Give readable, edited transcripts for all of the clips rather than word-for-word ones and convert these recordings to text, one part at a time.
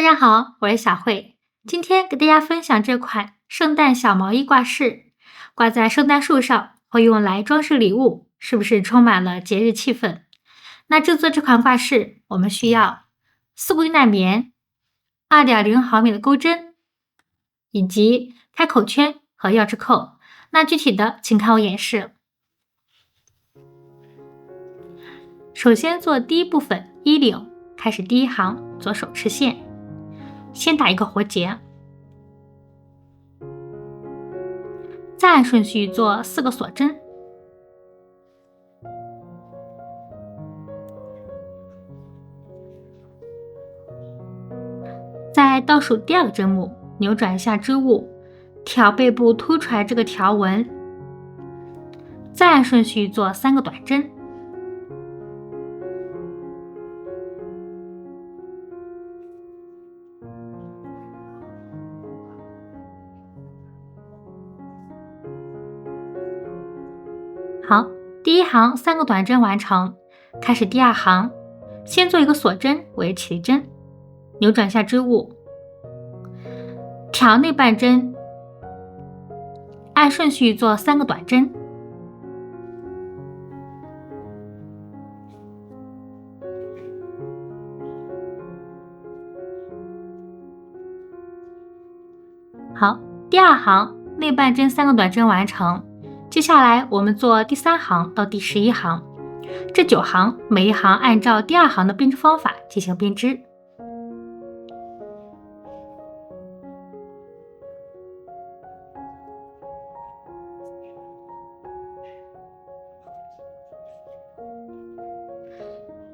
家好，我是小慧，今天给大家分享这款圣诞小毛衣挂饰，挂在圣诞树上，会用来装饰礼物，是不是充满了节日气氛？那制作这款挂饰，我们需要丝桂耐棉、2.0毫米的钩针，以及开口圈和钥匙扣。那具体的，请看我演示。首先做第一部分衣领，开始第一行左手持线，先打一个活结，再按顺序做4个锁针，在倒数第2个针目扭转一下织物，挑背部凸出来这个条纹，再按顺序做3个短针。好，第一行3个短针完成，开始第2行，先做一个锁针为起立针，扭转下织物，挑内半针，按顺序做3个短针。好，第2行内半针3个短针完成。接下来我们做第3行到第11行，这9行每一行按照第2行的编织方法进行编织。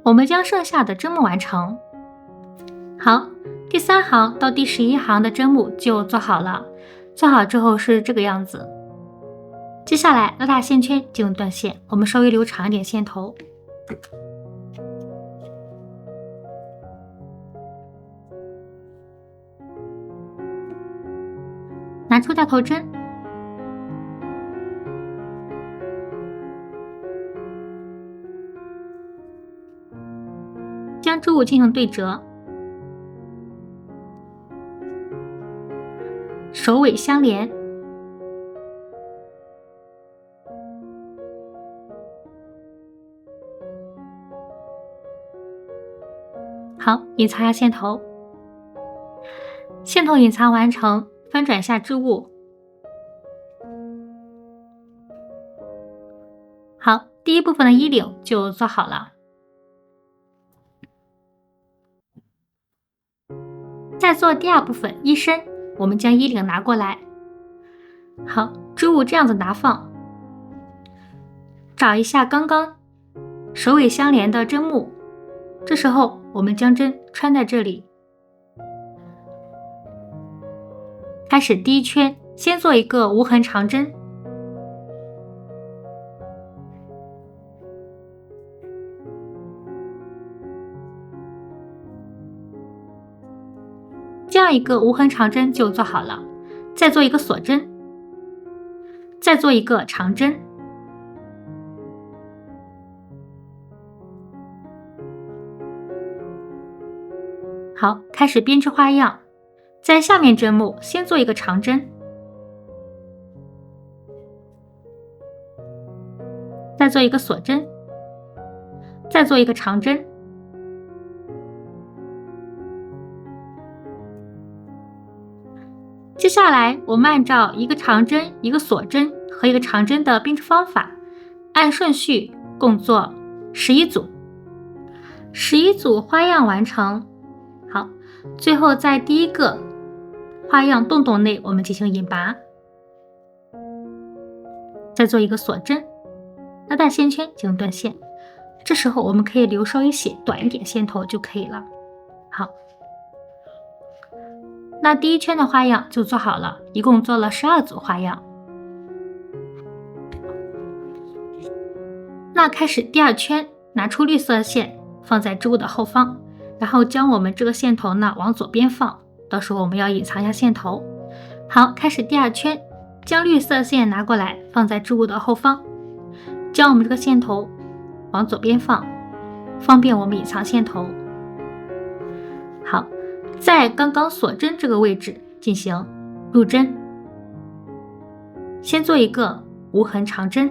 我们将剩下的针目完成。好，第3行到第11行的针目就做好了，做好之后是这个样子。接下来拉大线圈进入断线，我们稍微留长一点线头。拿出大头针，将织物进行对折，首尾相连。好，隐藏下线头，线头隐藏完成，翻转下织物。好，第一部分的衣领就做好了。再做第2部分衣身，我们将衣领拿过来。好，织物这样子拿放，找一下刚刚首尾相连的针目，这时候我们将针穿在这里，开始第1圈，先做一个无痕长针，这样一个无痕长针就做好了。再做一个锁针，再做一个长针。好，开始编织花样，在下面针目先做一个长针，再做一个锁针，再做一个长针。接下来我们按照一个长针、一个锁针和一个长针的编织方法，按顺序共做11组，11组花样完成。好，最后在第1个花样洞洞内我们进行引拔，再做一个锁针，拉大线圈进行断线。这时候我们可以留稍微短一点线头就可以了。好，那第1圈的花样就做好了，一共做了12组花样。那开始第2圈，拿出绿色线放在织物的后方，然后将我们这个线头呢往左边放，到时候我们要隐藏一下线头。好，开始第2圈，将绿色线拿过来放在织物的后方，将我们这个线头往左边放，方便我们隐藏线头。好，在刚刚锁针这个位置进行入针，先做一个无痕长针，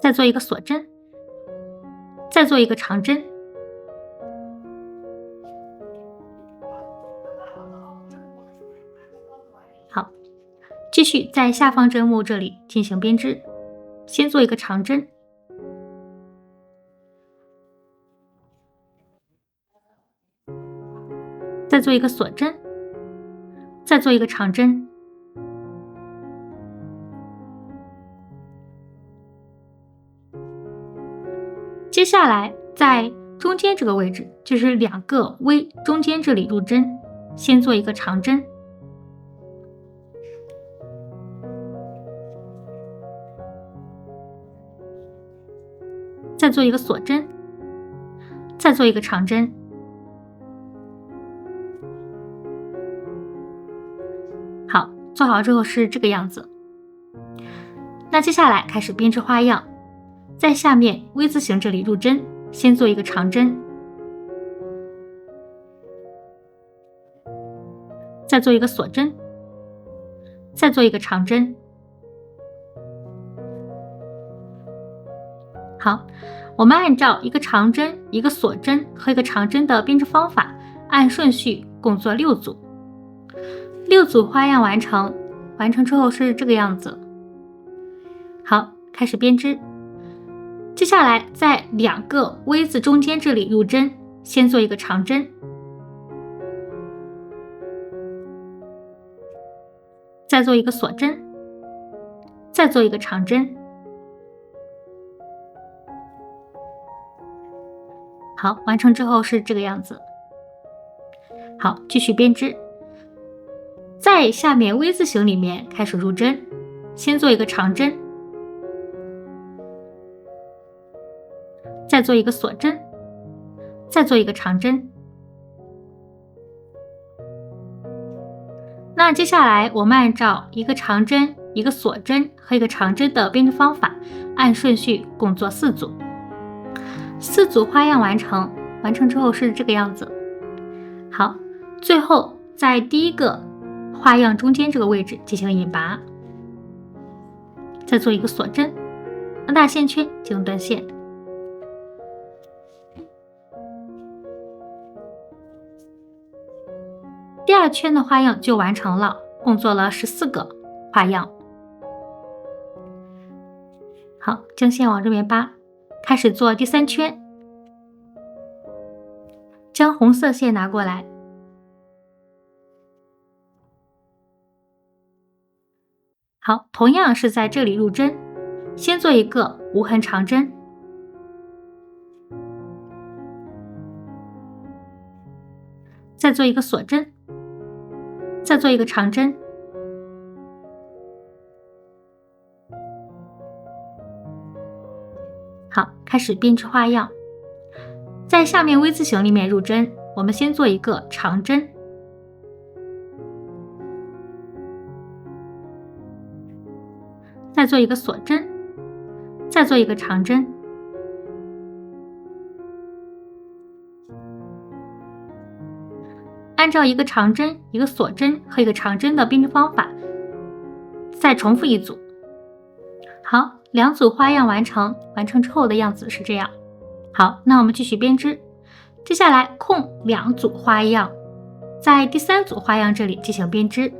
再做一个锁针，再做一个长针。好，继续在下方针目这里进行编织，先做一个长针，再做一个锁针，再做一个长针。接下来在中间这个位置，就是两个 V 中间这里入针，先做一个长针，再做一个锁针，再做一个长针。好，做好之后是这个样子。那接下来开始编织花样，在下面 V 字形这里入针，先做一个长针，再做一个锁针，再做一个长针。好，我们按照一个长针、一个锁针和一个长针的编织方法，按顺序共做6组。6组花样完成，完成之后是这个样子。好，开始编织。接下来在两个 V 字中间这里入针，先做一个长针，再做一个锁针，再做一个长针。好，完成之后是这个样子。好，继续编织。在下面 V 字形里面开始入针，先做一个长针，再做一个锁针，再做一个长针。那接下来我们按照一个长针、一个锁针和一个长针的编织方法，按顺序共做4组。4组花样完成，完成之后是这个样子。好，最后在第一个花样中间这个位置进行引拔，再做一个锁针，放大线圈进行断线。第2圈的花样就完成了，共做了14个花样。好，将线往这边扒，开始做第3圈，将红色线拿过来，好，同样是在这里入针，先做一个无痕长针，再做一个锁针，再做一个长针。好，开始编织花样。在下面 V 字形里面入针，我们先做一个长针，再做一个锁针，再做一个长针。按照一个长针、一个锁针和一个长针的编织方法，再重复1组。好，2组花样完成，完成之后的样子是这样。好，那我们继续编织。接下来空2组花样，在第3组花样这里进行编织。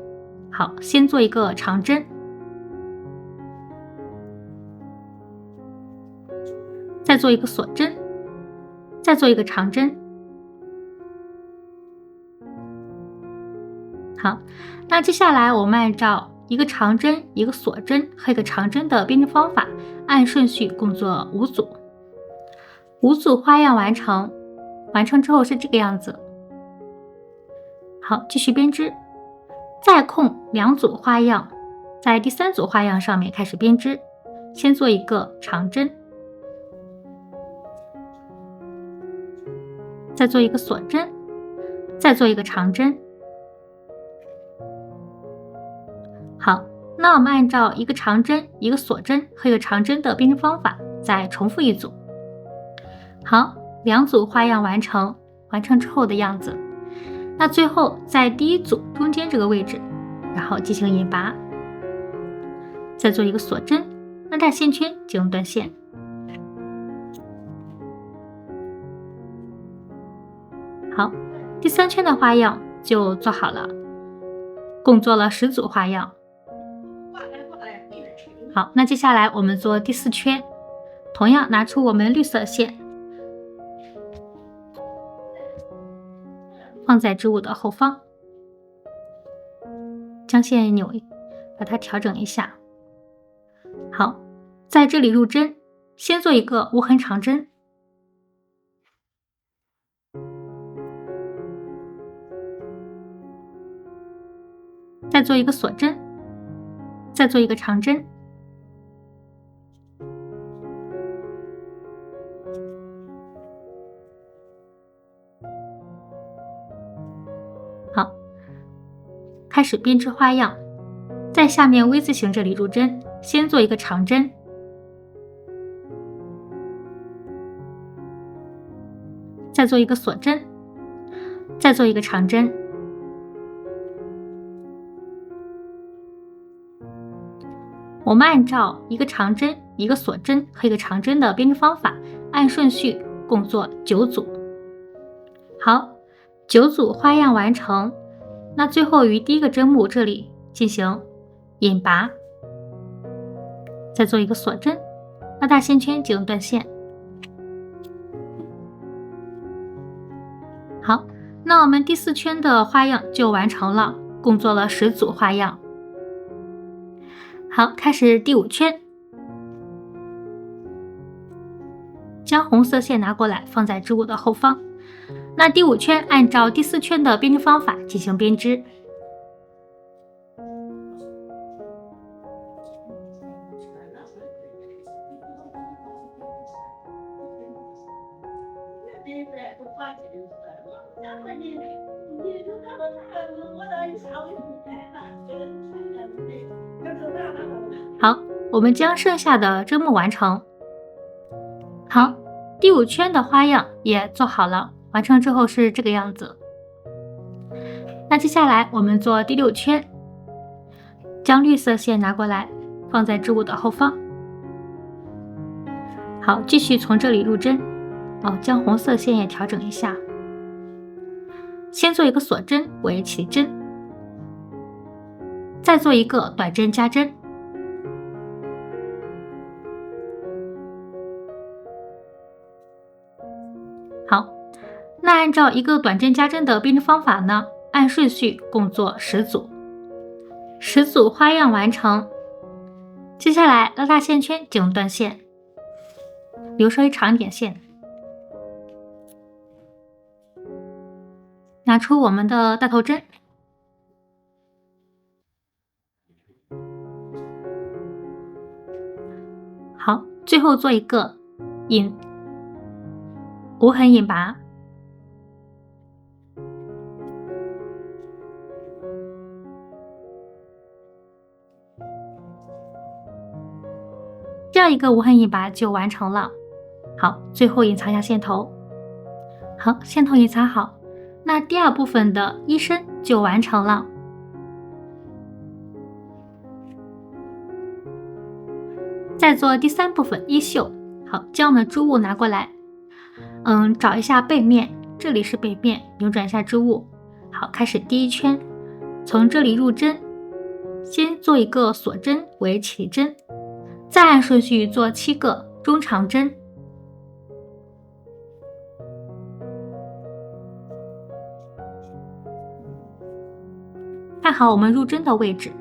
好，先做一个长针，再做一个锁针，再做一个长针。好，那接下来我们按照一个长针、一个锁针和一个长针的编织方法，按顺序共做5组。5组花样完成，完成之后是这个样子。好，继续编织。再空2组花样，在第3组花样上面开始编织。先做一个长针，再做一个锁针，再做一个长针。好，那我们按照一个长针、一个锁针和一个长针的编织方法，再重复一组。好，2组花样完成，完成之后的样子。那最后在第一组中间这个位置，然后进行引拔，再做一个锁针，拉大线圈进入断线。好，第3圈的花样就做好了，共做了10组花样。好，那接下来我们做第4圈，同样拿出我们绿色线，放在织物的后方，将线扭，把它调整一下。好，在这里入针，先做一个无痕长针，再做一个锁针，再做一个长针。好，开始编织花样，在下面 V 字形这里入针，先做一个长针，再做一个锁针，再做一个长针。我们按照一个长针、一个锁针和一个长针的编织方法，按顺序共做9组。好，9组花样完成。那最后于第一个针目这里进行引拔，再做一个锁针，拉大线圈进入断线。好，那我们第4圈的花样就完成了，共做了10组花样。好，开始第5圈，将红色线拿过来，放在织物的后方。那第5圈按照第4圈的编织方法进行编织。好，我们将剩下的针目完成。好，第5圈的花样也做好了，完成之后是这个样子。那接下来我们做第6圈，将绿色线拿过来，放在织物的后方。好，继续从这里入针，将红色线也调整一下。先做一个锁针为起针，再做一个短针加针。好，那按照一个短针加针的编织方法呢，按顺序共做10组，10组花样完成。接下来拉大线圈进入断线，留稍微长一点线，拿出我们的大头针，好，最后做一个无痕引拔。这样一个无痕引拔就完成了。好，最后隐藏一下线头。好，线头隐藏好，那第2部分的衣身就完成了。再做第3部分衣袖。好，将我们的织物拿过来，找一下背面，这里是背面，扭转一下织物。好，开始第1圈，从这里入针，先做一个锁针为起针，再按顺序做7个中长针。看好我们入针的位置。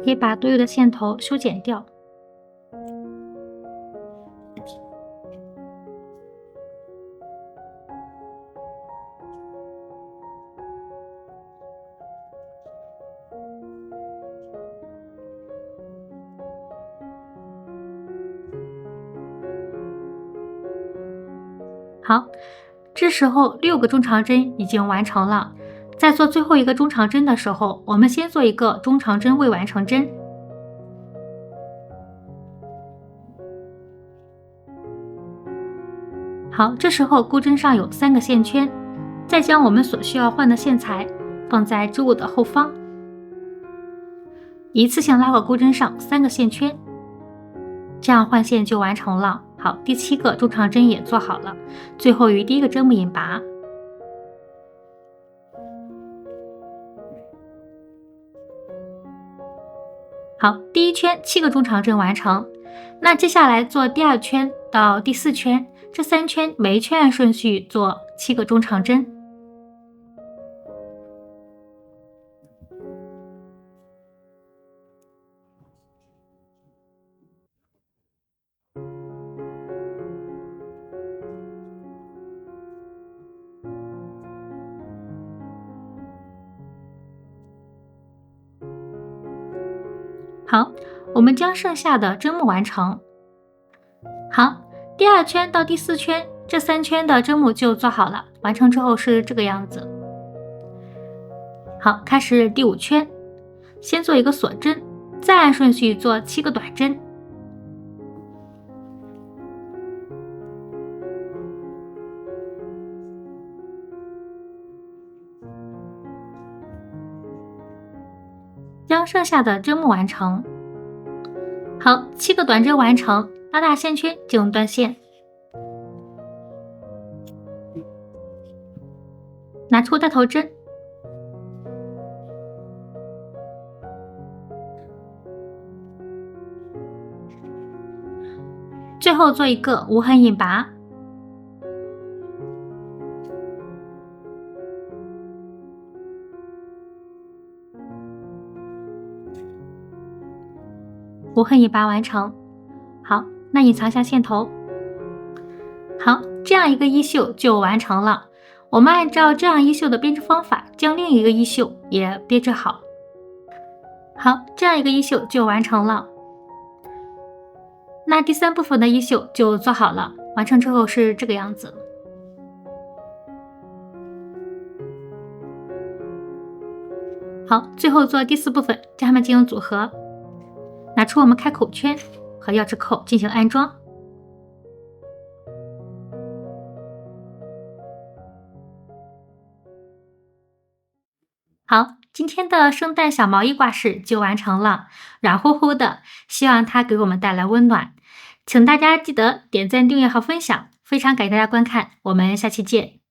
可以把多余的线头修剪掉。好，这时候6个中长针已经完成了。在做最后一个中长针的时候，我们先做一个中长针未完成针。好，这时候钩针上有3个线圈，再将我们所需要换的线材放在织物的后方，一次性拉过钩针上3个线圈，这样换线就完成了。好，第7个中长针也做好了，最后于第1个针目引拔。好，第1圈7个中长针完成。那接下来做第2圈到第4圈，这3圈每一圈按顺序做7个中长针。好，我们将剩下的针目完成。好，第2圈到第4圈，这3圈的针目就做好了，完成之后是这个样子。好，开始第5圈，先做一个锁针，再按顺序做7个短针。将剩下的针目完成。好，7个短针完成，拉大线圈进入断线，拿出带头针，最后做一个无痕引拔。无痕引拔完成。好，那隐藏下线头。好，这样一个衣袖就完成了。我们按照这样衣袖的编织方法，将另一个衣袖也编织好。好，这样一个衣袖就完成了。那第3部分的衣袖就做好了，完成之后是这个样子。好，最后做第4部分，将它们进行组合。拿出我们开口圈和钥匙扣进行安装。好，今天的圣诞小毛衣挂饰就完成了，软乎乎的，希望它给我们带来温暖。请大家记得点赞、订阅和分享，非常感谢大家观看，我们下期见。